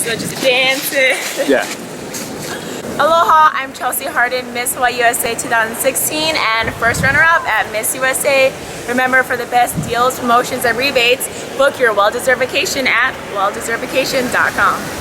So just dancing. Yeah. Aloha, I'm Chelsea Harden, Miss Hawaii USA 2016 and first runner-up at Miss USA. Remember, for the best deals, promotions, and rebates, book your well-deserved vacation at WellDeservedVacation.com.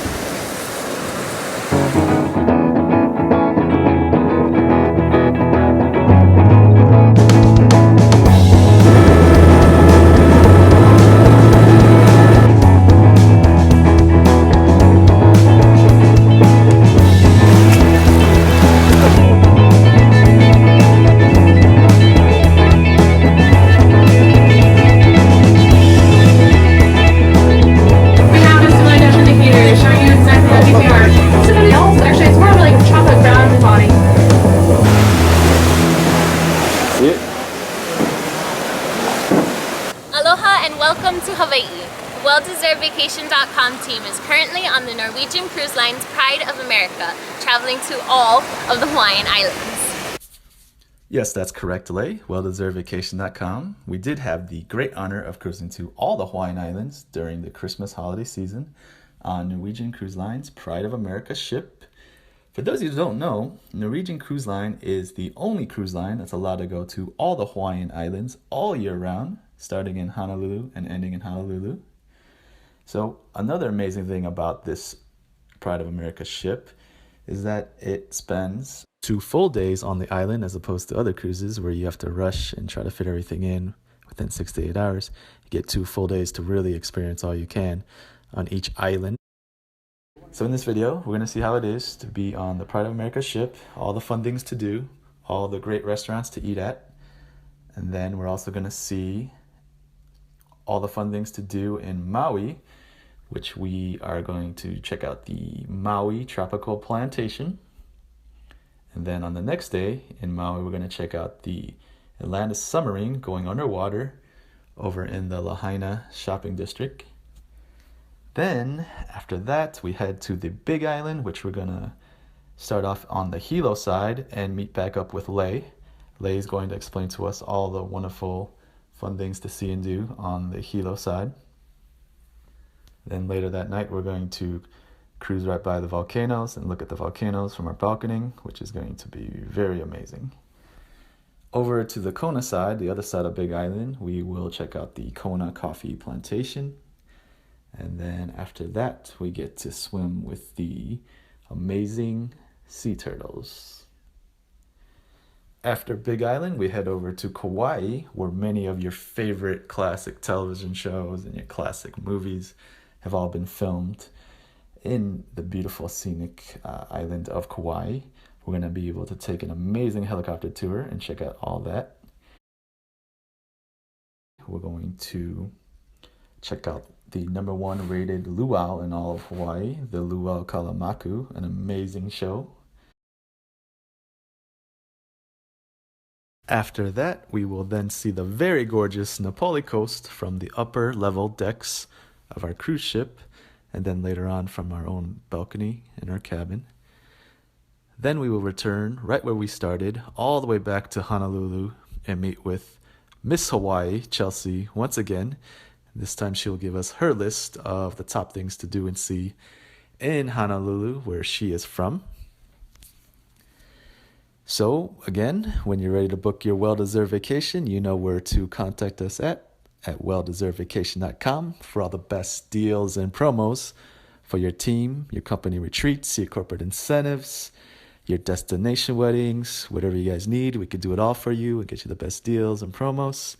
Aloha and welcome to Hawaii. The WellDeservedVacation.com team is currently on the Norwegian cruise line's Pride of America, traveling to all of the Hawaiian Islands. Yes, that's correct, Lei. WellDeservedVacation.com. We did have the great honor of cruising to all the Hawaiian Islands during the Christmas holiday season on Norwegian Cruise Line's Pride of America ship. For those of you who don't know, Norwegian Cruise Line is the only cruise line that's allowed to go to all the Hawaiian Islands all year round, starting in Honolulu and ending in Honolulu. So another amazing thing about this Pride of America ship is that it spends 2 full days on the island as opposed to other cruises where you have to rush and try to fit everything in within 6 to 8 hours. You get 2 full days to really experience all you can on each island. So in this video, we're going to see how it is to be on the Pride of America ship, all the fun things to do, all the great restaurants to eat at, and then we're also going to see all the fun things to do in Maui, which we are going to check out the Maui Tropical Plantation. And then on the next day in Maui, we're going to check out the Atlantis Submarine going underwater over in the Lahaina shopping district. Then after that, we head to the Big Island, which we're going to start off on the Hilo side and meet back up with Lei. Lei is going to explain to us all the wonderful fun things to see and do on the Hilo side. Then later that night, we're going to cruise right by the volcanoes and look at the volcanoes from our balcony, which is going to be very amazing. Over to the Kona side, the other side of Big Island, we will check out the Kona coffee plantation. And then after that, we get to swim with the amazing sea turtles. After Big Island, we head over to Kauai, where many of your favorite classic television shows and your classic movies have all been filmed in the beautiful scenic island of Kauai. We're going to be able to take an amazing helicopter tour and check out all that. We're going to check out the #1 rated luau in all of Hawaii, the Luau Kalamaku, an amazing show. After that, we will then see the very gorgeous Na Pali coast from the upper level decks of our cruise ship, and then later on from our own balcony in our cabin. Then we will return right where we started, all the way back to Honolulu, and meet with Miss Hawaii, Chelsea, once again. This time she'll give us her list of the top things to do and see in Honolulu, where she is from. So again, when you're ready to book your well-deserved vacation, you know where to contact us at WellDeservedVacation.com for all the best deals and promos for your team, your company retreats, your corporate incentives, your destination weddings, whatever you guys need. We could do it all for you and get you the best deals and promos.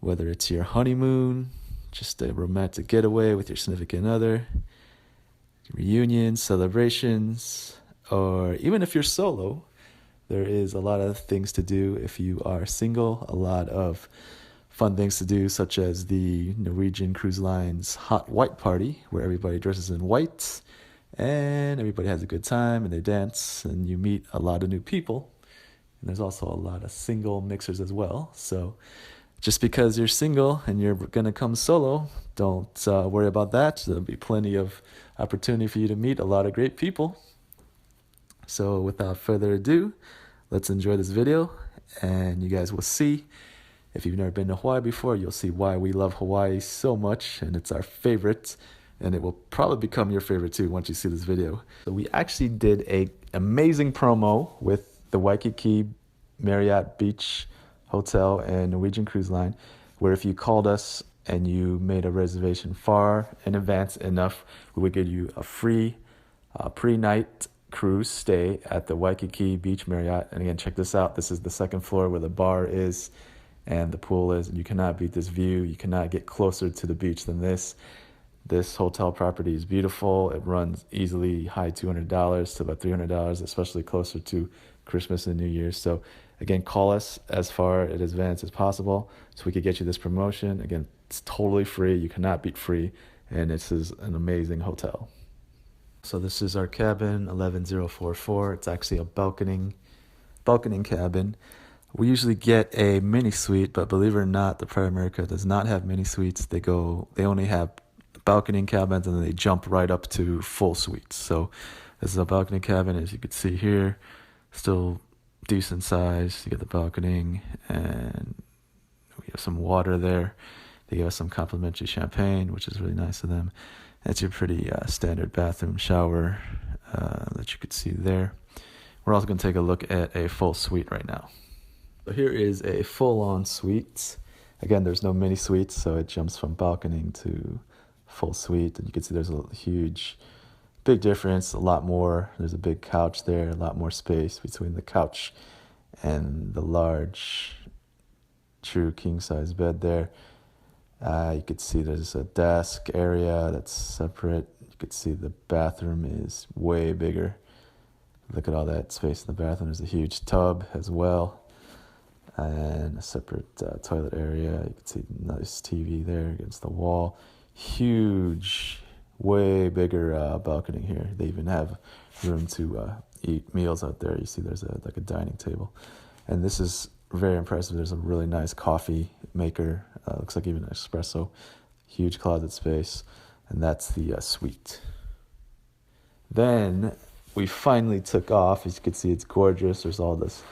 Whether it's your honeymoon, just a romantic getaway with your significant other, reunions, celebrations, or even if you're solo, there is a lot of things to do if you are single, a lot of fun things to do, such as the Norwegian Cruise Line's Hot White Party, where everybody dresses in white and everybody has a good time and they dance and you meet a lot of new people. And there's also a lot of single mixers as well. So just because you're single and you're going to come solo, don't worry about that. There'll be plenty of opportunity for you to meet a lot of great people. So without further ado, let's enjoy this video and you guys will see. If you've never been to Hawaii before, you'll see why we love Hawaii so much and it's our favorite and it will probably become your favorite too once you see this video. So we actually did a amazing promo with the Waikiki Marriott Beach Hotel and Norwegian Cruise Line, where if you called us and you made a reservation far in advance enough, we would give you a free pre-night cruise stay at the Waikiki Beach Marriott. And again, check this out. This is the second floor where the bar is and the pool is, and you cannot beat this view. You cannot get closer to the beach than this. This hotel property is beautiful. It runs easily high $200 to about $300, especially closer to Christmas and New Year's. So again, call us as far in advance as possible so we could get you this promotion. Again, it's totally free. You cannot beat free, and this is an amazing hotel. So this is our cabin, 11044. It's actually a balconing cabin. We usually get a mini suite, but believe it or not, the Pride of America does not have mini suites. They only have balcony cabins, and then they jump right up to full suites. So this is a balcony cabin, as you can see here, still decent size. You get the balcony, and we have some water there. They give us some complimentary champagne, which is really nice of them. That's your pretty standard bathroom shower that you could see there. We're also going to take a look at a full suite right now. So here is a full-on suite. Again, there's no mini suites, so it jumps from balcony to full suite. And you can see there's a big difference, a lot more. There's a big couch there, a lot more space between the couch and the large, true king-size bed there. You could see there's a desk area that's separate. You could see the bathroom is way bigger. Look at all that space in the bathroom. There's a huge tub as well, and a separate toilet area. You can see nice TV there against the wall. Huge, way bigger balcony here. They even have room to eat meals out there. You see there's like a dining table. And this is very impressive. There's a really nice coffee maker. Looks like even an espresso. Huge closet space. And that's the suite. Then we finally took off. As you can see, it's gorgeous. There's all this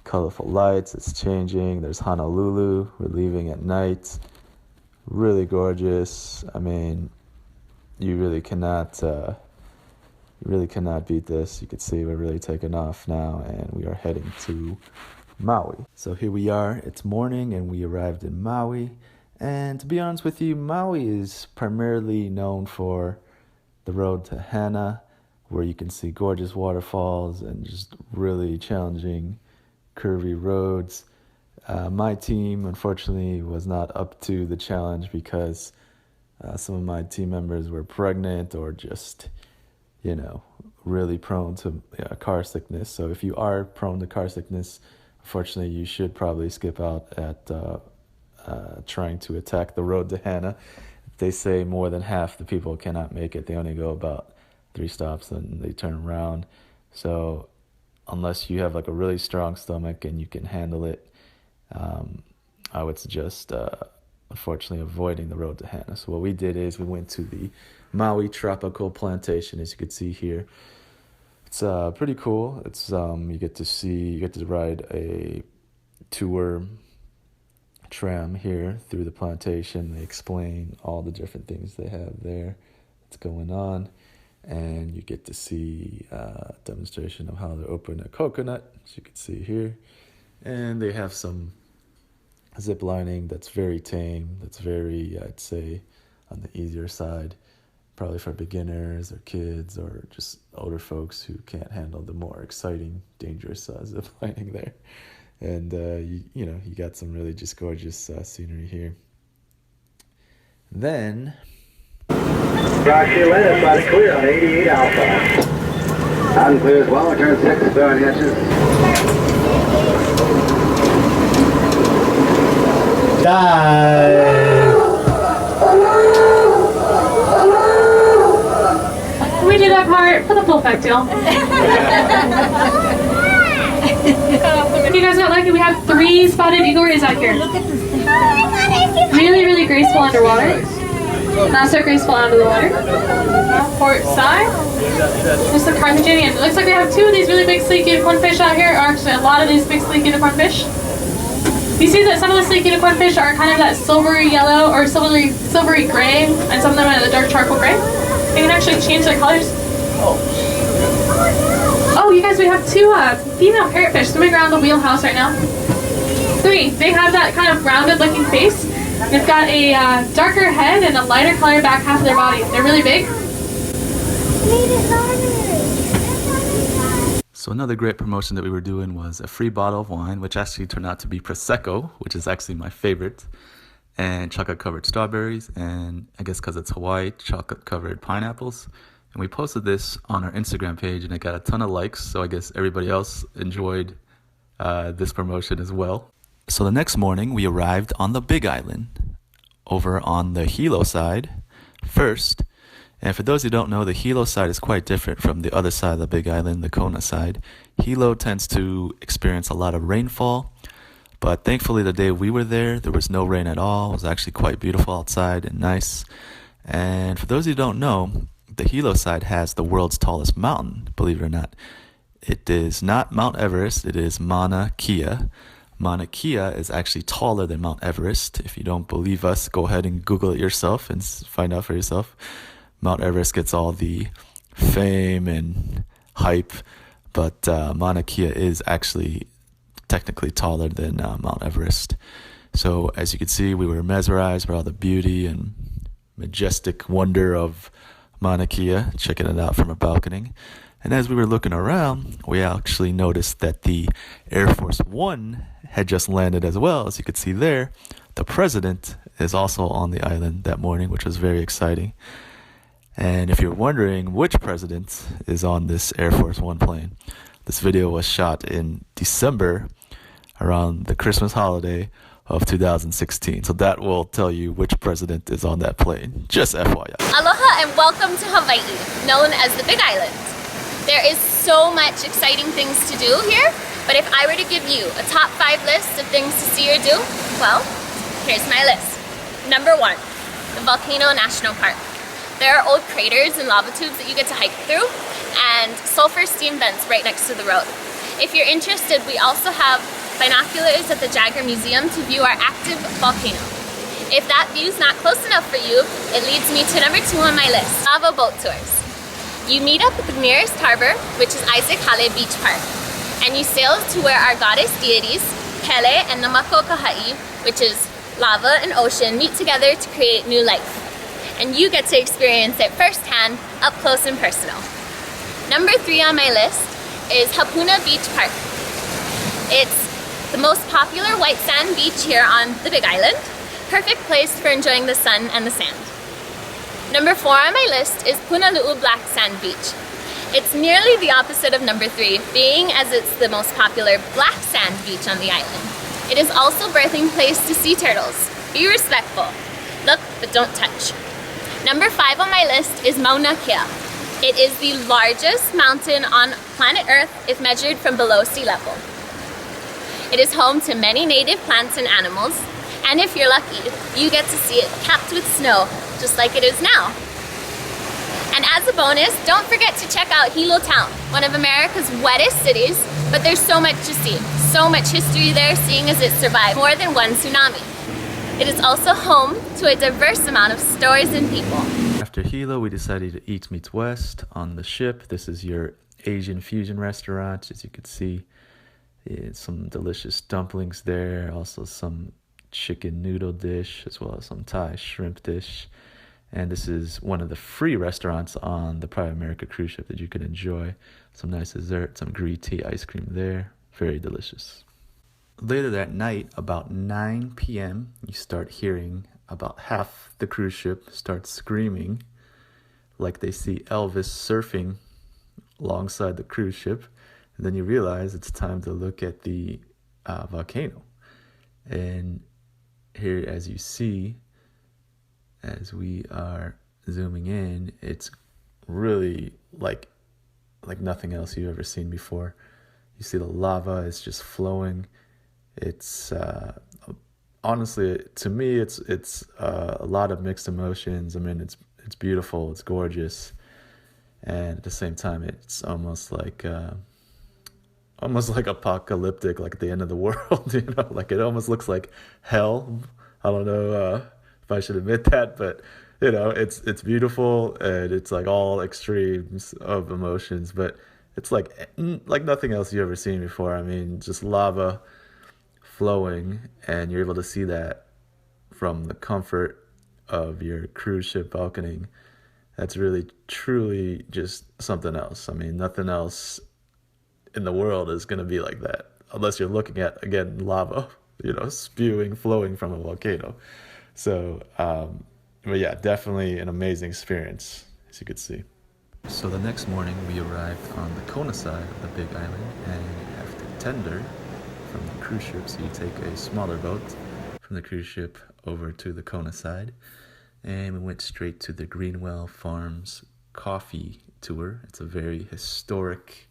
colorful lights. It's changing. There's Honolulu. We're leaving at night. Really gorgeous. I mean, you really cannot beat this. You can see we're really taking off now, and we are heading to Maui. So here we are. It's morning, and we arrived in Maui. And to be honest with you, Maui is primarily known for the road to Hana, where you can see gorgeous waterfalls and just really challenging, curvy roads. My team, unfortunately, was not up to the challenge because some of my team members were pregnant or just, really prone to car sickness. So if you are prone to car sickness, unfortunately, you should probably skip out at trying to attack the road to Hana. They say more than half the people cannot make it. They only go about 3 stops and they turn around. So unless you have like a really strong stomach and you can handle it, I would suggest unfortunately avoiding the road to Hana. So what we did is we went to the Maui Tropical Plantation, as you can see here. It's pretty cool. It's you get to ride a tour tram here through the plantation. They explain all the different things they have there that's going on, and you get to see a demonstration of how they're opening a coconut, as you can see here. And they have some zip lining that's very tame, that's very, I'd say, on the easier side, probably for beginners or kids or just older folks who can't handle the more exciting, dangerous zip lining there. And you got some really just gorgeous scenery here. Then Roger, let us out clear on 88 Alpha. Out and clear as well, turn 6, 7 inches. dive. We do that part for the full effect, y'all. If you guys don't like it, we have 3 spotted eagle rays out here. Really, really graceful underwater. Not so graceful out of the water. Port side. Just the Carthaginian. It looks like we have 2 of these really big sleek unicorn fish out here, or actually a lot of these big sleek unicorn fish. You see that some of the sleek unicorn fish are kind of that silvery yellow or silvery gray, and some of them are the dark charcoal gray. They can actually change their colors. Oh, you guys, we have two female parrotfish swimming around the wheelhouse right now. Three. They have that kind of rounded looking face. They've got a darker head and a lighter color back half of their body. They're really big. So another great promotion that we were doing was a free bottle of wine, which actually turned out to be Prosecco, which is actually my favorite, and chocolate-covered strawberries, and I guess because it's Hawaii, chocolate-covered pineapples. And we posted this on our Instagram page, and it got a ton of likes, so I guess everybody else enjoyed this promotion as well. So the next morning, we arrived on the Big Island, over on the Hilo side first. And for those who don't know, the Hilo side is quite different from the other side of the Big Island, the Kona side. Hilo tends to experience a lot of rainfall, but thankfully the day we were there was no rain at all. It was actually quite beautiful outside and nice. And for those who don't know, the Hilo side has the world's tallest mountain, believe it or not. It is not Mount Everest, it is Mauna Kea. Mauna Kea is actually taller than Mount Everest. If you don't believe us, go ahead and Google it yourself and find out for yourself. Mount Everest gets all the fame and hype, but Mauna Kea is actually technically taller than Mount Everest. So as you can see, we were mesmerized by all the beauty and majestic wonder of Mauna Kea, checking it out from a balcony. And as we were looking around, we actually noticed that the Air Force One had just landed as well. As you could see there, the president is also on the island that morning, which was very exciting. And if you're wondering which president is on this Air Force One plane, this video was shot in December around the Christmas holiday of 2016. So that will tell you which president is on that plane. Just FYI. Aloha and welcome to Hawaii, known as the Big Island. There is so much exciting things to do here, but if I were to give you a top 5 list of things to see or do, well, here's my list. Number 1, the Volcano National Park. There are old craters and lava tubes that you get to hike through, and sulfur steam vents right next to the road. If you're interested, we also have binoculars at the Jagger Museum to view our active volcano. If that view's not close enough for you, it leads me to number 2 on my list, lava boat tours. You meet up at the nearest harbor, which is Isaac Hale Beach Park, and you sail to where our goddess deities, Pele and Namako Kahai, which is lava and ocean, meet together to create new life. And you get to experience it firsthand, up close and personal. Number 3 on my list is Hapuna Beach Park. It's the most popular white sand beach here on the Big Island. Perfect place for enjoying the sun and the sand. Number 4 on my list is Punalu'u Black Sand Beach. It's nearly the opposite of number 3, being as it's the most popular black sand beach on the island. It is also birthing place to sea turtles. Be respectful. Look, but don't touch. Number 5 on my list is Mauna Kea. It is the largest mountain on planet Earth if measured from below sea level. It is home to many native plants and animals, and if you're lucky, you get to see it capped with snow, just like it is now. And as a bonus, don't forget to check out Hilo Town, one of America's wettest cities, but there's so much to see. So much history there, seeing as it survived more than one tsunami. It is also home to a diverse amount of stories and people. After Hilo, we decided to eat Meets West on the ship. This is your Asian fusion restaurant. As you can see, some delicious dumplings there, also some chicken noodle dish, as well as some Thai shrimp dish. And this is one of the free restaurants on the Pride of America cruise ship that you can enjoy. Some nice dessert, some green tea ice cream there. Very delicious. Later that night, about 9 p.m., you start hearing about half the cruise ship start screaming like they see Elvis surfing alongside the cruise ship. And then you realize it's time to look at the volcano. And here, as you see, as we are zooming in, it's really like nothing else you've ever seen before. You see the lava is just flowing. It's honestly, to me, it's a lot of mixed emotions. I mean, it's beautiful, it's gorgeous, and at the same time, it's almost like almost like apocalyptic, like at the end of the world, you know, like it almost looks like hell. I don't know if I should admit that, but you know, it's beautiful and it's like all extremes of emotions, but it's like nothing else you've ever seen before. I mean, just lava flowing, and you're able to see that from the comfort of your cruise ship balcony. That's really, truly just something else. I mean, nothing else in the world is going to be like that, unless you're looking at, again, lava, you know, spewing, flowing from a volcano. So, but yeah, definitely an amazing experience, as you could see. So the next morning we arrived on the Kona side of the Big Island, and you have to tender from the cruise ship. So you take a smaller boat from the cruise ship over to the Kona side, and we went straight to the Greenwell Farms coffee tour. It's a very historic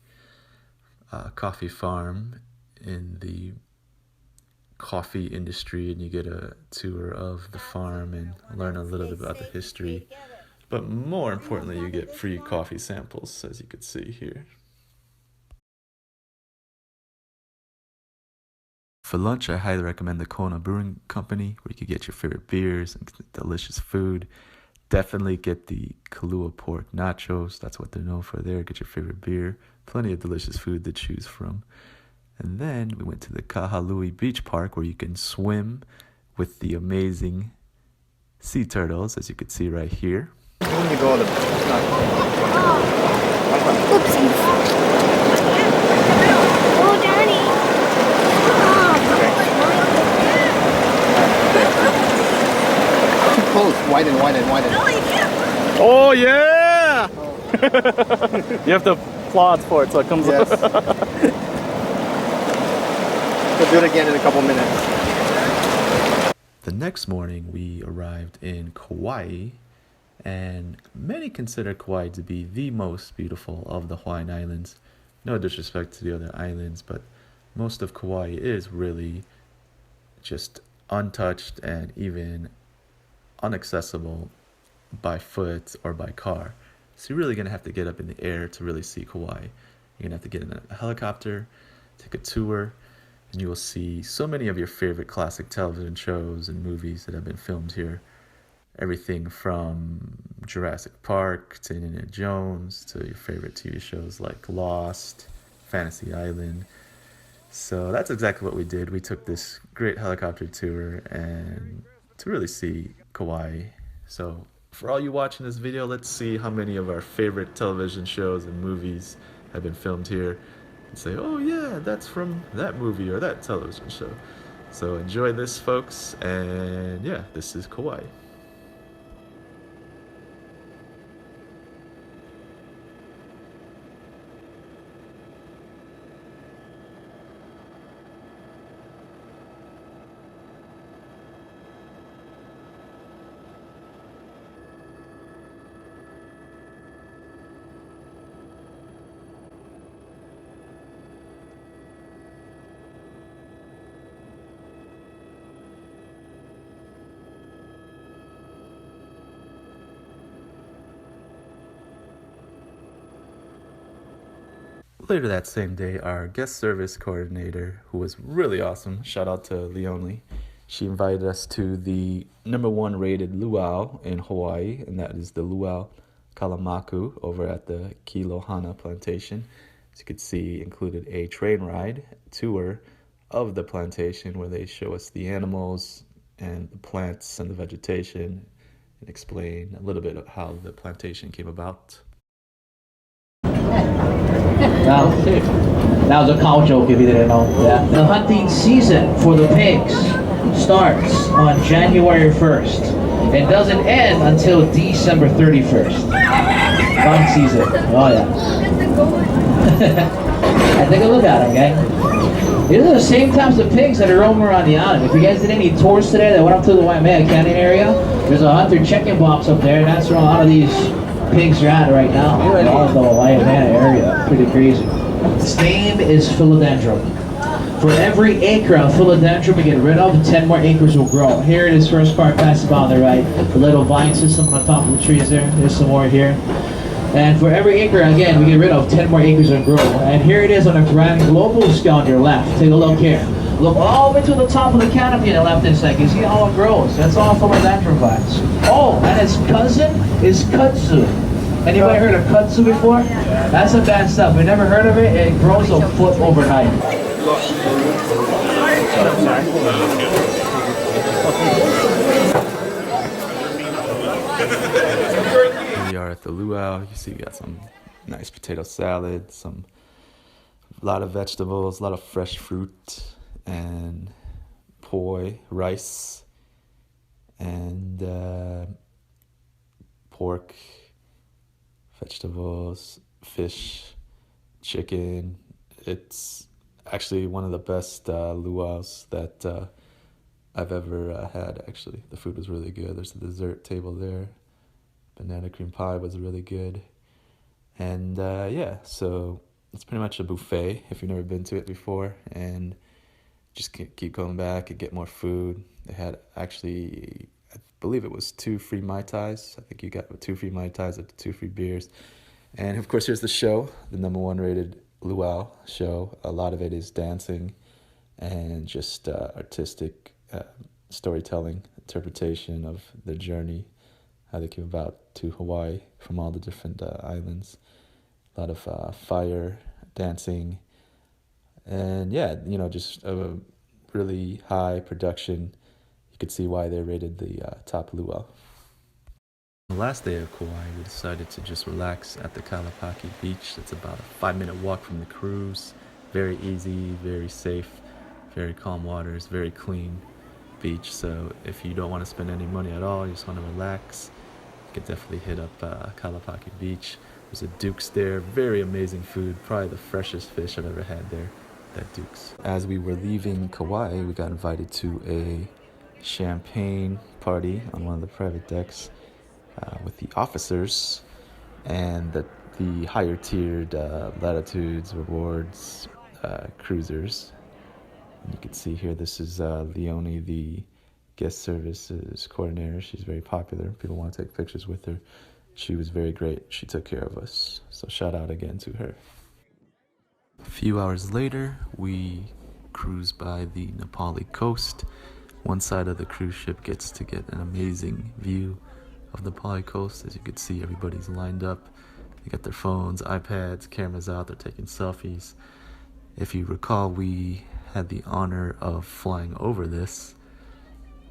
coffee farm in the coffee industry, and you get a tour of the farm and learn a little bit about the history. But more importantly, you get free coffee samples, as you can see here. For lunch, I highly recommend the Kona Brewing Company, where you can get your favorite beers and delicious food. Definitely get the Kalua pork nachos. That's what they're known for there. Get your favorite beer. Plenty of delicious food to choose from. And then we went to the Kahului Beach Park, where you can swim with the amazing sea turtles, as you can see right here. Oopsies. Oh, Daddy. Too close. Widen. No, you can't. Oh yeah! You have to applaud for it so it comes up. We'll do it again in a couple minutes. The next morning, we arrived in Kauai, and many consider Kauai to be the most beautiful of the Hawaiian Islands. No disrespect to the other islands, but most of Kauai is really just untouched and even inaccessible by foot or by car. So you're really going to have to get up in the air to really see Kauai. You're going to have to get in a helicopter, take a tour, and you will see so many of your favorite classic television shows and movies that have been filmed here. Everything from Jurassic Park to Indiana Jones to your favorite TV shows like Lost, Fantasy Island. So that's exactly what we did. We took this great helicopter tour and to really see Kauai. So for all you watching this video, let's see how many of our favorite television shows and movies have been filmed here. And say, oh yeah, that's from that movie or that television show. So enjoy this, folks, and yeah, this is Kauai. Later that same day, our guest service coordinator, who was really awesome, shout out to Leone, she invited us to the #1 rated luau in Hawaii, and that is the Luau Kalamaku over at the Kilohana plantation. As you can see, included a train ride tour of the plantation where they show us the animals and the plants and the vegetation and explain a little bit of how the plantation came about. That was a cow joke if you didn't know. Yeah. The hunting season for the pigs starts on January 1st. It doesn't end until December 31st. Hunting season. Oh yeah. And take a look at them, gang. These are the same types of pigs that are roaming around the island. If you guys did any tours today that went up to the Waimea Canyon area, there's a hunter check-in box up there, and that's where a lot of these pigs are at right now. All of the Waimea area. Pretty crazy. Its name is philodendron. For every acre of philodendron we get rid of, 10 more acres will grow. Here it is, first part passed by on the right. The little vine system on top of the trees there. There's some more here. And for every acre, again, we get rid of 10 more acres and grow. And here it is on a grand global scale on your left. Take a look here. Look all the way to the top of the canopy on the left hand side. You see how it grows. That's all philodendron vines. Oh, and its cousin is kudzu. Anybody heard of kudzu before? That's some bad stuff. We never heard of it. It grows a foot overnight. We are at the luau. You see, we got some nice potato salad, a lot of vegetables, a lot of fresh fruit, and poi, rice, and pork, vegetables, fish, chicken. It's actually one of the best luau's that I've ever had, actually. The food was really good. There's a dessert table there. Banana cream pie was really good. And yeah, so it's pretty much a buffet if you've never been to it before. And just keep going back and get more food. They had actually, I believe it was 2 free Mai Tais. I think you got 2 free Mai Tais and 2 free beers. And of course, here's the show, the #1 rated luau show. A lot of it is dancing and just artistic storytelling, interpretation of their journey, how they came about to Hawaii from all the different islands. A lot of fire, dancing, and yeah, you know, just a really high production. You could see why they rated the top luau. The last day of Kauai, we decided to just relax at the Kalapaki beach. It's about a 5-minute walk from the cruise. Very easy, very safe, very calm waters, very clean beach. So if you don't want to spend any money at all, you just want to relax, you could definitely hit up Kalapaki Beach. There's a Duke's there, very amazing food, probably the freshest fish I've ever had there, that Duke's. As we were leaving Kauai, we got invited to a champagne party on one of the private decks with the officers and the higher tiered latitudes, rewards, cruisers. And you can see here, this is Leonie, the guest services coordinator. She's very popular. People want to take pictures with her. She was very great. She took care of us. So shout out again to her. A few hours later, we cruise by the Na Pali coast. One side of the cruise ship gets to get an amazing view of the Pali coast. As you can see, everybody's lined up. They got their phones, iPads, cameras out. They're taking selfies. If you recall, we had the honor of flying over this.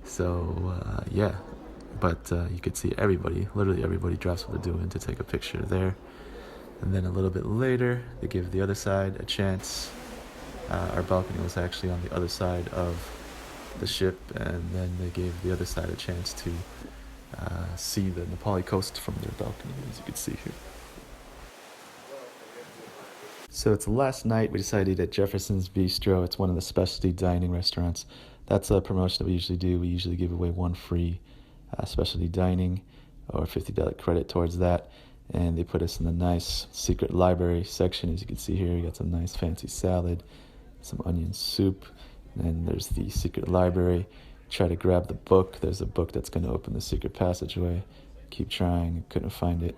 So yeah, but you could see everybody, literally everybody drops what they're doing to take a picture there. And then a little bit later, they give the other side a chance. Our balcony was actually on the other side of the ship, and then they gave the other side a chance to see the Na Pali coast from their balcony, as you can see here. So it's the last night. We decided at Jefferson's Bistro. It's one of the specialty dining restaurants. That's a promotion that we usually do. We usually give away 1 free specialty dining or $50 credit towards that. And they put us in the nice secret library section. As you can see here, we got some nice fancy salad, some onion soup, and then there's the secret library. Try to grab the book. There's a book that's going to open the secret passageway. Keep trying, couldn't find it.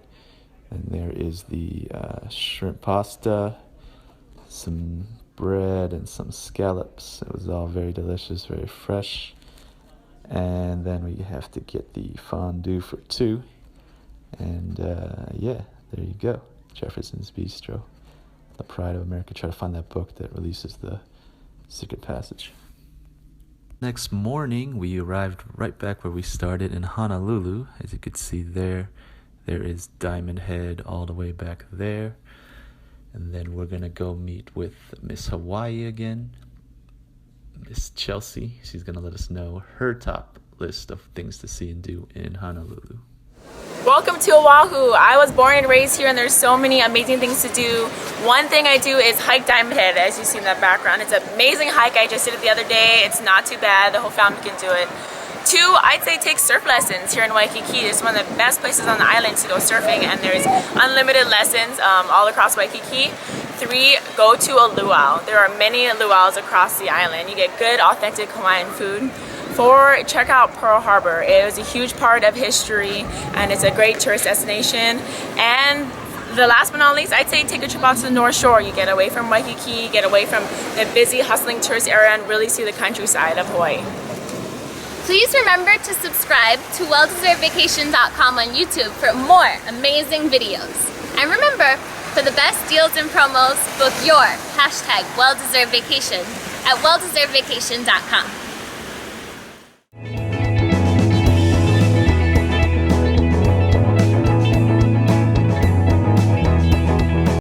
And there is the shrimp pasta, some bread, and some scallops. It was all very delicious, very fresh. And then we have to get the fondue for 2. And yeah, there you go. Jefferson's Bistro, the pride of America. Try to find that book that releases the secret passage. Next morning, we arrived right back where we started in Honolulu. As you can see there is Diamond Head all the way back there. And then we're going to go meet with Miss Hawaii again, Miss Chelsea. She's going to let us know her top list of things to see and do in Honolulu. Welcome to Oahu. I was born and raised here, and there's so many amazing things to do. One thing I do is hike Diamond Head, as you see in that background. It's an amazing hike. I just did it the other day. It's not too bad. The whole family can do it. 2, I'd say take surf lessons here in Waikiki. It's one of the best places on the island to go surfing, and there's unlimited lessons all across Waikiki. 3, go to a luau. There are many luau's across the island. You get good, authentic Hawaiian food. 4, check out Pearl Harbor. It was a huge part of history, and it's a great tourist destination. And the last but not least, I'd say take a trip out to the North Shore. You get away from Waikiki, get away from the busy, hustling tourist area, and really see the countryside of Hawaii. Please remember to subscribe to WellDeservedVacation.com on YouTube for more amazing videos. And remember, for the best deals and promos, book your #WellDeservedVacation at WellDeservedVacation.com.